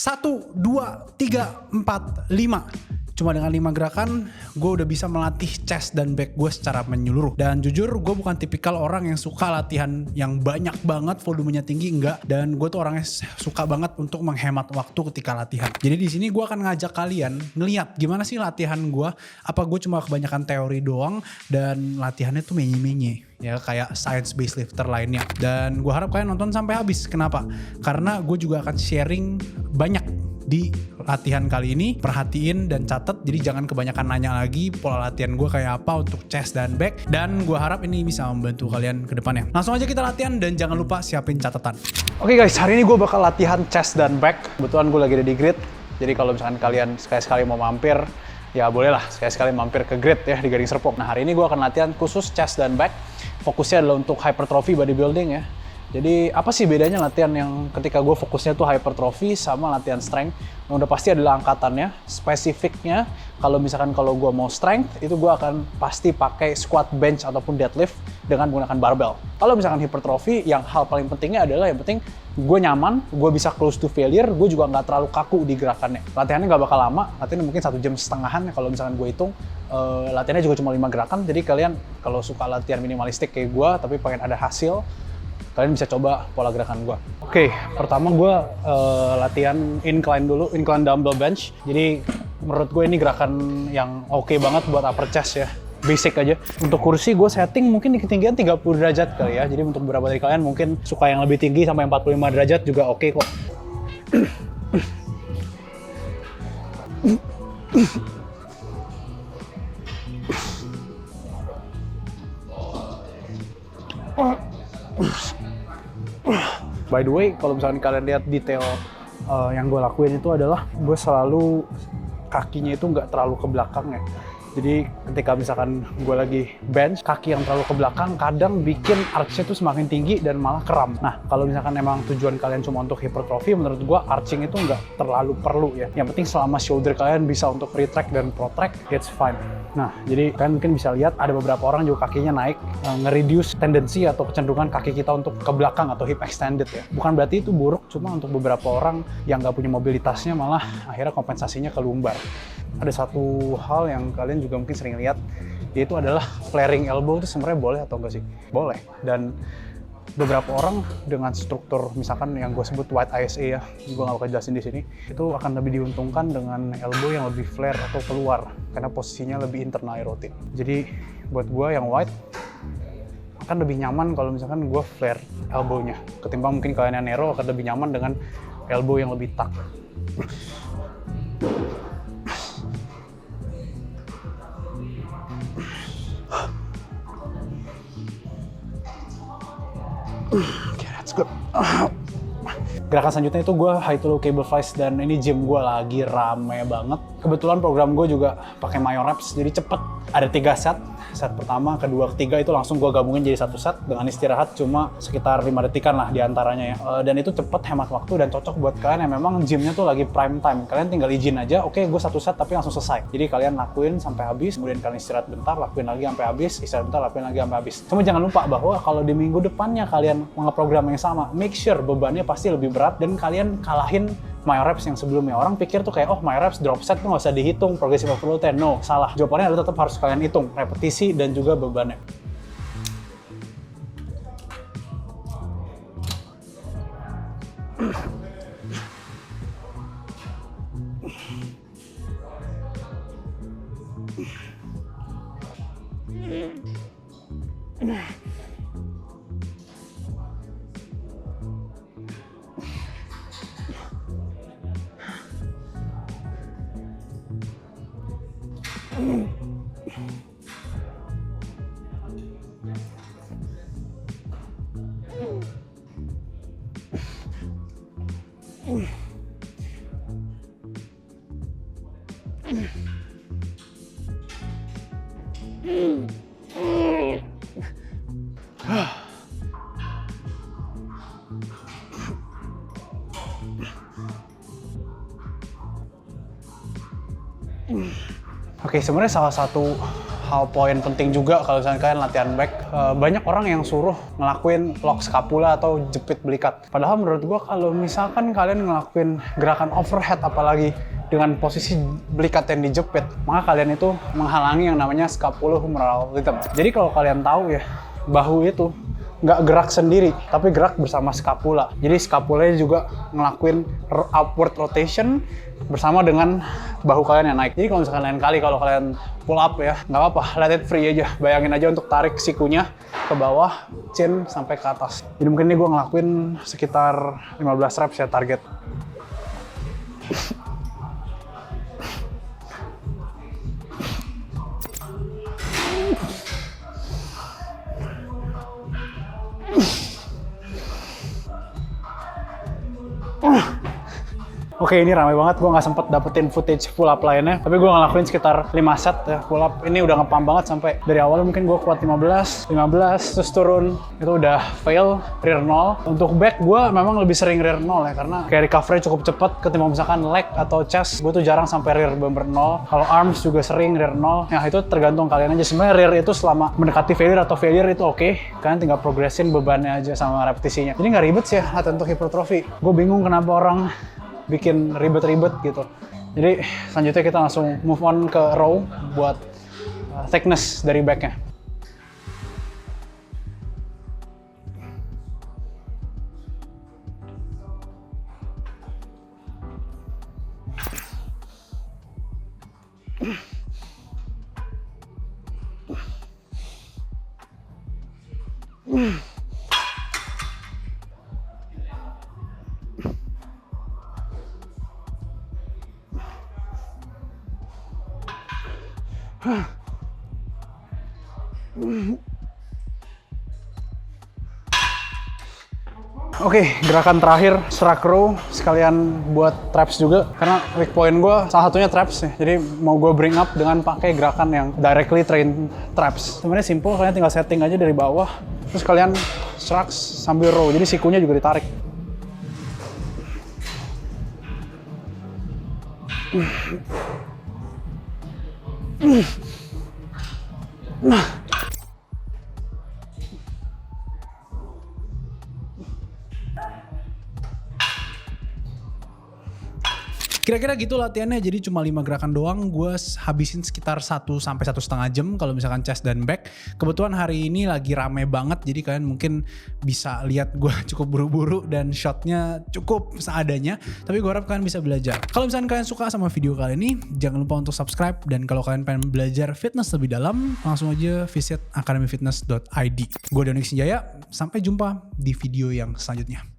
1, 2, 3, 4, 5. Cuma dengan 5 gerakan, gue udah bisa melatih chest dan back gue secara menyeluruh. Dan jujur, gue bukan tipikal orang yang suka latihan yang banyak banget, volumenya tinggi, enggak. Dan gue tuh orangnya suka banget untuk menghemat waktu ketika latihan. Jadi di sini gue akan ngajak kalian ngeliat gimana sih latihan gue. Apa gue cuma kebanyakan teori doang dan latihannya tuh menye-menye. Ya kayak science based lifter lainnya. Dan gue harap kalian nonton sampai habis. Kenapa? Karena gue juga akan sharing banyak di latihan kali ini. Perhatiin dan catat, jadi jangan kebanyakan nanya lagi pola latihan gue kayak apa untuk chest dan back. Dan gue harap ini bisa membantu kalian ke depannya. Langsung aja kita latihan dan jangan lupa siapin catatan. Oke guys, hari ini gue bakal latihan chest dan back. Kebetulan gue lagi ada di grid, jadi kalau misalkan kalian sekali-sekali mau mampir, ya bolehlah sekali-sekali mampir ke grid ya di Gading Serpong. Nah hari ini gue akan latihan khusus chest dan back. Fokusnya adalah untuk hypertrophy bodybuilding ya. Jadi apa sih bedanya latihan yang ketika gue fokusnya tuh hypertrophy sama latihan strength? Yang udah pasti adalah angkatannya, spesifiknya. Kalau misalkan kalau gue mau strength, itu gue akan pasti pakai squat, bench, ataupun deadlift dengan menggunakan barbell. Kalau misalkan hypertrophy, yang hal paling pentingnya adalah yang penting gue nyaman, gue bisa close to failure, gue juga nggak terlalu kaku di gerakannya. Latihannya nggak bakal lama, latihannya mungkin 1,5 jam kalau misalkan gue hitung. Latihannya juga cuma 5 gerakan, jadi kalian kalau suka latihan minimalistik kayak gue, tapi pengen ada hasil, kalian bisa coba pola gerakan gue. Oke, pertama gue latihan incline dulu, incline dumbbell bench. Jadi menurut gue ini gerakan yang oke banget buat upper chest ya. Basic aja. Untuk kursi gue setting mungkin di ketinggian 30 derajat kali ya. Jadi untuk beberapa dari kalian mungkin suka yang lebih tinggi sampai 45 derajat juga oke kok. By the way, kalau misalkan kalian lihat detail yang gue lakuin itu adalah gue selalu kakinya itu nggak terlalu ke belakang ya. Jadi ketika misalkan gue lagi bench, kaki yang terlalu ke belakang kadang bikin arch-nya tuh semakin tinggi dan malah kram. Nah, kalau misalkan emang tujuan kalian cuma untuk hypertrophy, menurut gue arching itu nggak terlalu perlu ya. Yang penting selama shoulder kalian bisa untuk retract dan protract, it's fine. Nah, jadi kalian mungkin bisa lihat ada beberapa orang juga kakinya naik, nge-reduce tendensi atau kecenderungan kaki kita untuk ke belakang atau hip extended ya. Bukan berarti itu buruk, cuma untuk beberapa orang yang nggak punya mobilitasnya malah akhirnya kompensasinya ke lumbar. Ada satu hal yang kalian juga mungkin sering lihat, yaitu adalah flaring elbow itu sebenarnya boleh atau enggak sih? Boleh. Dan beberapa orang dengan struktur misalkan yang gue sebut white ISA ya, gue nggak bakal jelasin di sini, itu akan lebih diuntungkan dengan elbow yang lebih flare atau keluar karena posisinya lebih internal rotate. Jadi buat gue yang white akan lebih nyaman kalau misalkan gue flare elbow-nya ketimbang mungkin kalian yang narrow akan lebih nyaman dengan elbow yang lebih tuck. Oke, that's good. Gerakan selanjutnya itu gue high to low cable flies dan ini gym gue lagi rame banget. Kebetulan program gue juga pakai myo reps, jadi cepet. Ada 3 set. Set pertama, kedua, ketiga itu langsung gue gabungin jadi 1 set dengan istirahat cuma sekitar 5 detikan lah diantaranya ya. Dan itu cepet, hemat waktu dan cocok buat kalian yang memang gymnya tuh lagi prime time. Kalian tinggal izin aja, oke gue 1 set tapi langsung selesai. Jadi kalian lakuin sampai habis, kemudian kalian istirahat bentar, lakuin lagi sampai habis, istirahat bentar, lakuin lagi sampai habis. Cuma jangan lupa bahwa kalau di minggu depannya kalian nge-program yang sama, make sure bebannya pasti lebih berat dan kalian kalahin myo reps yang sebelumnya. Orang pikir tuh kayak, oh myo reps drop set tuh nggak usah dihitung progressive overload 10. No, salah. Jawabannya adalah tetap harus kalian hitung repetisi dan juga bebannya. Oke, sebenarnya salah satu hal poin penting juga kalau misalnya kalian latihan back. Banyak orang yang suruh ngelakuin lock scapula atau jepit belikat. Padahal menurut gue kalau misalkan kalian ngelakuin gerakan overhead apalagi dengan posisi belikat yang dijepit, maka kalian itu menghalangi yang namanya scapulohumeral rhythm. Jadi kalau kalian tahu ya, bahu itu nggak gerak sendiri, tapi gerak bersama scapula. Jadi scapulanya juga ngelakuin upward rotation bersama dengan bahu kalian yang naik. Jadi kalau misalkan lain kali kalau kalian pull up ya, nggak apa-apa, let it free aja. Bayangin aja untuk tarik sikunya ke bawah, chin sampai ke atas. Jadi mungkin ini gue ngelakuin sekitar 15 reps ya target. Oke, ini ramai banget, gue nggak sempet dapetin footage pull up lainnya, tapi gue ngelakuin sekitar 5 set ya pull up. Ini udah ngepam banget sampai dari awal mungkin gue kuat 15, terus turun, itu udah fail, rear 0. Untuk back gue memang lebih sering rear 0 ya, karena kayak recovery cukup cepat ketimbang misalkan leg atau chest, gue tuh jarang sampai rear bener 0. Kalau arms juga sering rear 0, ya itu tergantung kalian aja. Sebenarnya rear itu selama mendekati failure atau failure itu oke, kalian tinggal progressin bebannya aja sama repetisinya. Jadi nggak ribet sih ya latihan untuk hipertrofi. Gue bingung kenapa orang bikin ribet-ribet gitu. Jadi selanjutnya kita langsung move on ke row buat thickness dari backnya. Oke, gerakan terakhir struck row sekalian buat traps juga, karena weak point gue salah satunya traps ya. Jadi mau gue bring up dengan pakai gerakan yang directly train traps. Sebenarnya simple, kalian tinggal setting aja dari bawah, terus kalian struck sambil row, jadi sikunya juga ditarik. Kira-kira gitu latihannya, jadi cuma 5 gerakan doang. Gue habisin sekitar 1 sampai 1,5 jam kalau misalkan chest dan back. Kebetulan hari ini lagi rame banget, jadi kalian mungkin bisa lihat gue cukup buru-buru dan shotnya cukup seadanya. Tapi gue harap kalian bisa belajar. Kalau misalkan kalian suka sama video kali ini, jangan lupa untuk subscribe. Dan kalau kalian pengen belajar fitness lebih dalam, langsung aja visit academyfitness.id. Gue Doni Sinjaya, sampai jumpa di video yang selanjutnya.